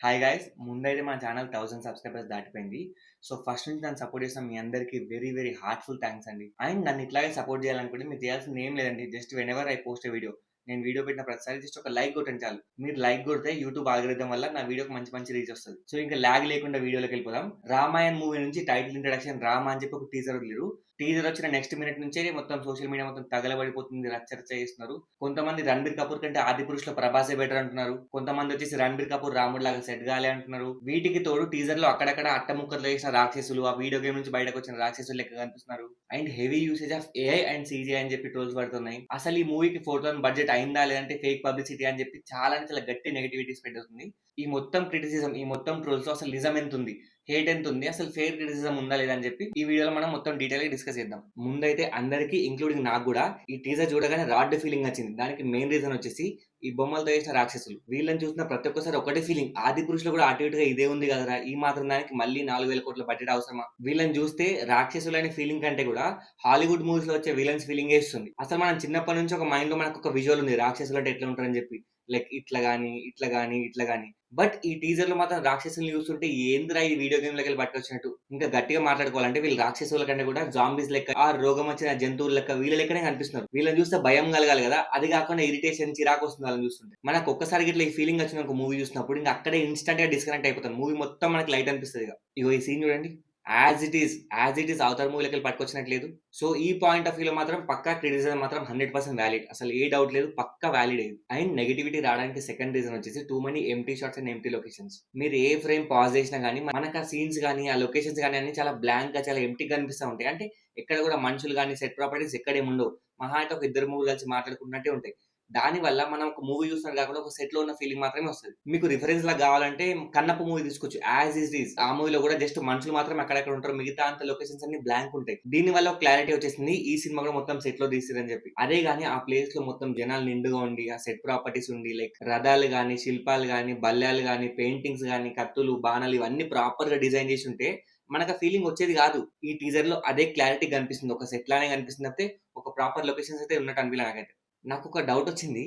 Hi guys! ముందైతే మన channel 1000 subscribers దాటిపోయింది. సో, ఫస్ట్ నుంచి నన్ను సపోర్ట్ చేసిన మీ అందరికీ వెరీ, వెరీ హార్ట్‌ఫుల్ థాంక్స్ అండి. అండ్ నన్ను ఇట్లాగే సపోర్ట్ చేయాలనుకుంటే మీరు చేయాల్సింది ఏం లేదండి. Just whenever I post a video, నేను వీడియో పెట్టిన ప్రతిసారి జస్ట్ ఒక లైక్ కొట్టండి చాలు. మీరు లైక్ కొడితే యూట్యూబ్ ఆల్గోరిథం వల్ల నా వీడియోకి మంచి మంచి రీచ్ వస్తది. సో, ఇంకా లాగ్ లేకుండా వీడియోలోకెళ్ళిపోదాం. 'రామాయణ్' మూవీ నుంచి టైటిల్ ఇంట్రడక్షన్ 'రామ' అని చెప్పి ఒక టీజర్ వదిలిర్రు. టీజర్ వచ్చిన నెక్స్ట్ మినిట్ నుంచే మొత్తం సోషల్ మీడియా మొత్తం తగలబడిపోతుంది. రచ్చరచ్చ చేస్తున్నారు. కొంతమంది 'రణబీర్ కపూర్' కంటే 'ఆదిపురుష్'లో 'ప్రభాసే' బెటర్ అంటున్నారు. కొంతమంది వచ్చేసి 'రణబీర్ కపూర్' రాముడిలాగా సెట్ కాలే అంటున్నారు. వీటికి తోడు టీజర్ లో అక్కడక్కడ అట్టముక్కలు వేసిన రాక్షసులు, ఆ వీడియో గేమ్ నుంచి బయటకు వచ్చిన రాక్షసులు లెక్క కనిపిస్తున్నారు. And heavy usage of AI and CGI అని చెప్పి ట్రోల్స్ పడుతున్నాయి. అసలు ఈ మూవీకి 4,000 బడ్జెట్ అయిందా లేదంటే ఫేక్ పబ్లిసిటీ అని చెప్పి చాలా అంటే చాలా గట్టి నెగటివిటీ స్ప్రెడ్ అవుతుంది. ఈ మొత్తం క్రిటిసిజం, ఈ మొత్తం ట్రోల్స్ అసలు నిజం ఎంత ఉంది, హేట్ ఎంత ఉంది, అసలు ఫెయిర్ క్రిటిసిజం ఉందా లేదా అని చెప్పి ఈ వీడియోలో మనం మొత్తం డీటెయిల్ గా డిస్కస్ చేద్దాం. ముందైతే అందరికీ ఇంక్లూడింగ్ నాకు కూడా ఈ టీజర్ చూడగానే రాడ్ ఫీలింగ్ వచ్చింది. దానికి మెయిన్ రీజన్ వచ్చేసి ఈ బొమ్మలతో వేసిన రాక్షసులు. వీళ్ళని చూసిన ప్రతి ఒక్కసారి ఒకటే ఫీలింగ్, ఆది పురుషులు కూడా అటు ఇటుగా ఇదే ఉంది కదరా, ఈ మాత్రం దానికి మళ్ళీ 4,000 కోట్ల బడ్జెట్ అవసరమా? వీళ్ళని చూస్తే రాక్షసులు అనే ఫీలింగ్ కంటే కూడా హాలీవుడ్ మూవీస్ లో వచ్చే విలన్స్ ఫీలింగ్ వేస్తుంది. అసలు మనం చిన్నప్పటి నుంచి ఒక మైండ్ లో మనకు ఒక విజువల్ ఉంది రాక్షసులు అంటే ఎట్లా ఉంటారని చెప్పి, లైక్ ఇట్లా గానీ ఇట్లా గానీ ఇట్లా గానీ. బట్ ఈ టీజర్ లో మాత్రం రాక్షసుల్ని చూస్తుంటే ఏందిరా ఈ వీడియో గేమ్ లెక్కలు పట్టుకొచ్చినట్టు. ఇంకా గట్టిగా మాట్లాడుకోవాలంటే వీళ్ళు రాక్షసుల కంటే కూడా జాంబీస్ లెక్క, ఆ రోగం వచ్చిన జంతువుల లెక్క వీళ్ళ లెక్కనే కనిపిస్తున్నారు. వీళ్ళని చూస్తే భయం కలగాలి కదా, అది కాకుండా ఇరిటేషన్, చిరాకు వస్తుంది వాళ్ళని చూస్తుంటే. మనకు ఒక్కసారి ఇట్లా ఈ ఫీలింగ్ వచ్చిన ఒక మూవీ చూసినప్పుడు ఇంకా అక్కడే ఇన్స్టెంట్ గా డిస్కనెక్ట్ అయిపోతాం. మూవీ మొత్తం మనకి లైట్ అనిపిస్తుంది. ఇగో ఈ సీన్ చూడండి, యాజ్ ఇట్ ఈస్ అవతార్ మూవీలకి పట్టుకొచ్చినట్లేదు. సో ఈ పాయింట్ ఆఫ్ వ్యూలో మాత్రం పక్కా క్రిటిసిజం మాత్రం 100% వ్యాలిడ్, అసలు ఏ డౌట్ లేదు, పక్కా వ్యాలిడ్ అయ్యింది. అండ్ నెగిటివిటీ రావడానికి సెకండ్ రీజన్ వచ్చేసి too many empty shots and empty locations. మీరు ఏ ఫ్రేమ్ పాజ్ చేసినా కానీ మనకు ఆ సీన్స్ కానీ ఆ లొకేషన్స్ కానీ అన్ని చాలా బ్లాంక్ గా చాలా ఎంటీ కనిపిస్తూ ఉంటాయి. అంటే ఎక్కడ కూడా మనుషులు కానీ సెట్ ప్రాపర్టీస్ ఎక్కడేముండవు. మహా అయితే ఒక ఇద్దరు మూవీ కలిసి మాట్లాడుకున్నట్టే ఉంటాయి. దాని వల్ల మనం ఒక మూవీ చూస్తున్నట్టు కాకుండా ఒక సెట్ లో ఉన్న ఫీలింగ్ మాత్రమే వస్తుంది. మీకు రిఫరెన్స్ లా కావాలంటే కన్నప్ప మూవీ తీసుకోవచ్చు. యాజ్ ఇట్ ఈస్ ఆ మూవీలో కూడా జస్ట్ మనుషులు మాత్రం అక్కడెక్కడ ఉంటారు, మిగతా అంత లొకేషన్స్ అన్ని బ్లాంక్ ఉంటాయి. దీని వల్ల ఒక క్లారిటీ వచ్చేసింది ఈ సినిమా కూడా మొత్తం సెట్ లో తీసిరని చెప్పి. అదే గానీ ఆ ప్లేస్ లో మొత్తం జనాలు నిండుగా ఉండి, ఆ సెట్ ప్రాపర్టీస్ ఉండి, లైక్ రథాలు గానీ, శిల్పాలు గానీ, బల్లాలు గానీ, పెయింటింగ్స్ గానీ, కత్తులు, బాణాలు ఇవన్నీ ప్రాపర్ గా డిజైన్ చేసి ఉంటే మనకు ఆ ఫీలింగ్ వచ్చేది కాదు. ఈ టీజర్ లో అదే క్లారిటీ కనిపిస్తుంది, ఒక సెట్ లానే కనిపిస్తుంది తప్పితే ఒక ప్రాపర్ లొకేషన్స్ అయితే ఉన్నట్టు అనిపించలే నాకైతే. నాకు ఒక డౌట్ వచ్చింది.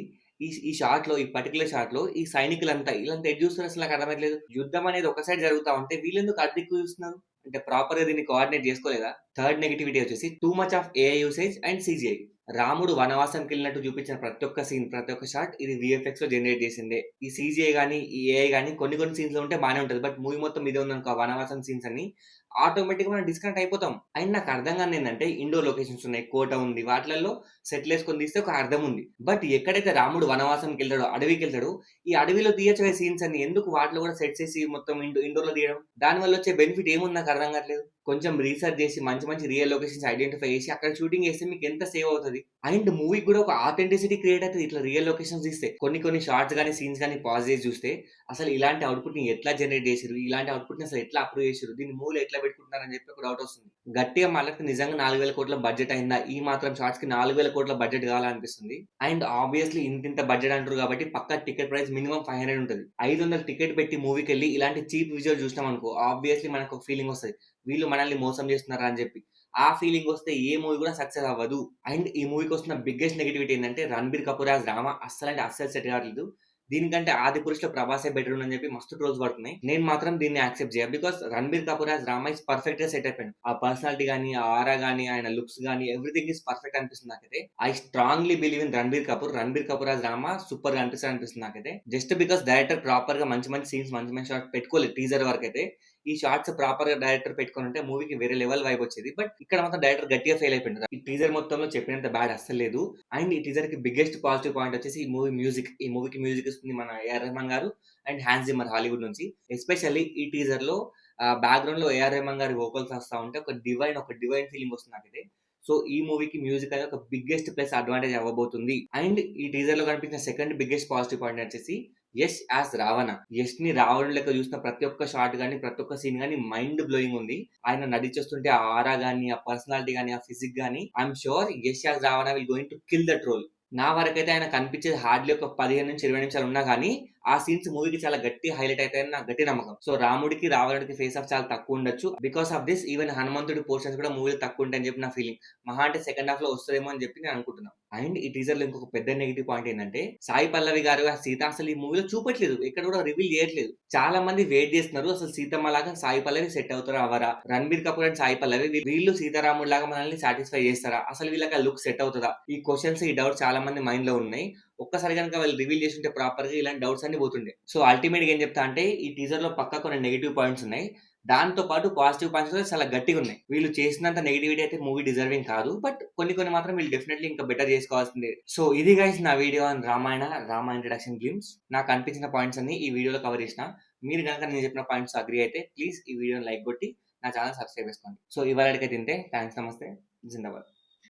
ఈ షాట్ లో, ఈ పర్టికులర్ షాట్ లో ఈ సైనికులంతా వీళ్ళంతా ఎటు చూస్తున్నారు అసలు నాకు అర్థమయ్యలేదు. యుద్ధం అనేది ఒక సైడ్ జరుగుతా ఉంటే వీళ్ళెందుకు అటు దిక్కు చూస్తున్నారు? అంటే ప్రాపర్ గా దీన్ని కోఆర్డినేట్ చేసుకోలేదా? థర్డ్ నెగటివిటీ వచ్చేసి too much of AI usage and CGI. రాముడు వనవాసానికి వెళ్ళినట్టు చూపించిన ప్రతి ఒక్క సీన్, ప్రతి ఒక్క షాట్ ఇది విఎఫ్ఎక్స్ లో జనరేట్ చేసిందే. ఈ సీజీఐ గానీ, ఈ ఏఐ గానీ కొన్ని సీన్స్ లో ఉంటే బానే ఉంటది. బట్ మూవీ మొత్తం ఇదే ఉందనుకో, వనవాసం సీన్స్ అన్ని ఆటోమేటిక్ గా మనం డిస్కనెక్ట్ అయిపోతాం. అండ్ నాకు అర్థం కాని ఏంటంటే ఇండోర్ లొకేషన్స్ ఉన్నాయి, కోట ఉంది, వాటిలలో సెటిల్ వేసుకొని తీస్తే ఒక అర్థం ఉంది. బట్ ఎక్కడైతే రాముడు వనవాసంకి వెళ్తాడో, అడవికి వెళ్తాడో, ఈ అడవిలో తీయచ్చే సీన్స్ అన్ని ఎందుకు వాటిలో కూడా సెట్ చేసి మొత్తం ఇండోర్ లో తీయడం? దాని వల్ల వచ్చే బెనిఫిట్ ఏముంది నాకు అర్థం కావట్లేదు. కొంచెం రీసెర్చ్ చేసి మంచి రియల్ లొకేషన్స్ ఐడెంటిఫై చేసి అక్కడ షూటింగ్ చేస్తే మీకు ఎంత సేవ్ అవుతుంది. అండ్ మూవీ కూడా ఒక ఆథెంటిసిటీ క్రియేట్ అవుతుంది ఇట్లా రియల్ లొకేషన్స్ తీస్తే. కొన్ని షార్ట్స్ కానీ సీన్స్ కానీ పాజ్ చేసి చూస్తే అసలు ఇలాంటి అవుట్పుట్ ని ఎట్లా జనరేట్ చేసారు, ఇలాంటి అవుట్పుట్ ని అసలు ఎట్లా అప్రూవ్ చేసారు, దీన్ని మూవీలో ఎట్లా పెట్టుకుంటున్నారని చెప్పి ఒక డౌట్ వస్తుంది. గట్టిగా మాట్లాడితే నిజంగా 4,000 కోట్ల బడ్జెట్ అయిందా? ఈ మాత్రం షార్ట్స్ కి 4,000 కోట్ల బడ్జెట్ కావాలనిపిస్తుంది. అండ్ ఆబ్వియస్లీ ఇంత బడ్జెట్ అంటారు కాబట్టి పక్కా టికెట్ ప్రైస్ మినిమం 500 ఉంటుంది. 500 టికెట్ పెట్టి మూవీకి వెళ్ళి ఇలాంటి చీప్ విజువల్ చూసినాం అనుకో, ఆబ్వియస్లీ మనకు ఒక ఫీలింగ్ వస్తుంది, వీళ్ళు మనల్ని మోసం చేస్తున్నారా అని చెప్పి. ఆ ఫీలింగ్ వస్తే ఏ మూవీ కూడా సక్సెస్ అవ్వదు. అండ్ ఈ మూవీకి వస్తున్న బిగ్గెస్ట్ నెగటివిటీ ఏంటంటే రణబీర్ కపూర్ యాజ్ రామ అస్సలు సెట్ కావట్లేదు. దీనికంటే ఆది పురుషులో ప్రభాసే బెటర్ అని చెప్పి మస్తు ట్రోల్స్ పడుతున్నాయి. నేను మాత్రం దీన్ని యాక్సెప్ట్ చేయాలి. Because Ranbir Kapoor as Rama is perfect గా సెట్ అయిపోయింది. ఆ పర్సనాలిటీ గానీ, ఆ ఆరా గానీ, ఆయన లుక్స్ గానీ ఎవ్రీథింగ్ ఇస్ పర్ఫెక్ట్ అనిపిస్తుంది నాకైతే. I strongly believe in Ranbir Kapoor as Rama super గా అనిపిస్తుంది నాకైతే. జస్ట్ బికాస్ డైరెక్టర్ ప్రాపర్ గా మంచి సీన్స్, మంచి షార్ట్ పెట్టుకోలేదు టీజర్ వరకు అయితే. ఈ షార్ట్స్ ప్రాపర్ గా డైరెక్టర్ పెట్టుకుని ఉంటే మూవీకి వేరే లెవెల్ వైబ్ వచ్చేది. బట్ ఇక్కడ మాత్రం డైరెక్టర్ గట్టిగా ఫెయిల్ అయిపోయింది. ఈ టీజర్ మొత్తంలో చెప్పినంత బ్యాడ్ అస్సలు లేదు. అండ్ ఈ టీజర్ కి బిగ్గెస్ట్ పాజిటివ్ పాయింట్ వచ్చేసి ఈ మూవీకి మ్యూజిక్ ఇస్తుంది మన ఏఆర్ రెహమాన్ గారు అండ్ హ్యాన్స్ జిమ్మర్ హాలీవుడ్ నుంచి. ఎస్పెషల్లీ ఈ టీజర్ లో బ్యాక్గ్రౌండ్ లో ఏఆర్ రెహమాన్ గారి వోకల్స్ వస్తా ఉంటే ఒక డివైన్ ఫీలింగ్ వస్తుంది నాకైతే. సో ఈ మూవీకి మ్యూజిక్ అనేది ఒక బిగ్గెస్ట్ ప్లస్ అడ్వాంటేజ్ అవ్వబోతుంది. అండ్ ఈ టీజర్ లో కనిపించిన సెకండ్ బిగ్గెస్ట్ పాజిటివ్ పాయింట్ వచ్చేసి యష్ యాజ్ రావణ. యష్ ని రావణుడు లెక్క చూసిన ప్రతి ఒక్క షాట్ గానీ, ప్రతి ఒక్క సీన్ గానీ మైండ్ బ్లోయింగ్ ఉంది. ఆయన నడిచేస్తుంటే ఆ ఆరా గానీ, ఆ పర్సనాలిటీ గానీ, ఆ ఫిజిక్ గానీ, I'm sure Yash as Ravana will going to kill that role. నా వరకైతే ఆయన కనిపించేది హార్డ్లీ ఒక 15-20 నిమిషాలు ఉన్నా కానీ ఆ సీన్స్ మూవీకి చాలా గట్టి హైలైట్ అవుతాయని నాకు గట్టి నమ్మకం. సో రాముడికి రావణుడికి ఫేస్ ఆఫ్ చాలా తక్కువ ఉండొచ్చు. బికాస్ ఆఫ్ దిస్ ఈవెన్ హనుమంతుడి పోర్షన్స్ కూడా మూవీలో తక్కువ ఉంటాయని చెప్పి నా ఫీలింగ్. మహా అంటే సెకండ్ హాఫ్ లో వస్తుందేమో అని చెప్పి నేను అనుకుంటున్నాను. అండ్ ఈ టీజర్ లో ఇంకొక పెద్ద నెగిటివ్ పాయింట్ ఏంటంటే సాయి పల్లవి గారు ఆ సీత అసలు ఈ మూవీలో చూపట్లేదు, ఎక్కడ కూడా రివీల్ చేయట్లేదు. చాలా మంది వెయిట్ చేస్తున్నారు అసలు సీతమ్మ లాగా సాయి పల్లవి సెట్ అవుతారా అవరా, రణబీర్ కపూర్ అండ్ సాయి పల్లవి వీళ్ళు సీతారాముడు లాగా మనల్ని సాటిస్ఫై చేస్తారా, అసలు వీళ్ళకి ఆ లుక్ సెట్ అవుతుందా, ఈ క్వశ్చన్స్ ఈ డౌట్స్ చాలా మంది మైండ్ లో ఉన్నాయి. ఒక్కసారి కనుక వాళ్ళు రివీల్ చేస్తుంటే ప్రాపర్ గా ఇలాంటి డౌట్స్ అన్ని పోతుండే. సో అల్టిమేట్ గా ఏం చెప్తా అంటే ఈ టీజర్ లో పక్కా కొన్ని నెగిటివ్ పాయింట్స్ ఉన్నాయి, దాంతో పాటు పాజిటివ్ పాయింట్స్ కూడా చాలా గట్టిగా ఉన్నాయి. వీళ్ళు చేసినంత నెగిటివిటీ అయితే మూవీ డిజర్వింగ్ కాదు, బట్ కొన్ని మాత్రం వీళ్ళు డెఫినెట్లీ ఇంకా బెటర్ చేసుకోవాల్సిందే. సో ఇది గైస్ నా video on Rama introduction glimpse. నాకు అనిపించిన పాయింట్స్ అన్ని ఈ వీడియోలో కవర్ చేసిన. మీరు కనుక నేను చెప్పిన పాయింట్స్ అగ్రి అయితే ప్లీజ్ ఈ వీడియోని లైక్ కొట్టి నా ఛానల్ సబ్స్క్రైబ్ చేసుకోండి. సో ఇవాళకైతే తింటే థ్యాంక్స్, నమస్తే, జిందాబాద్.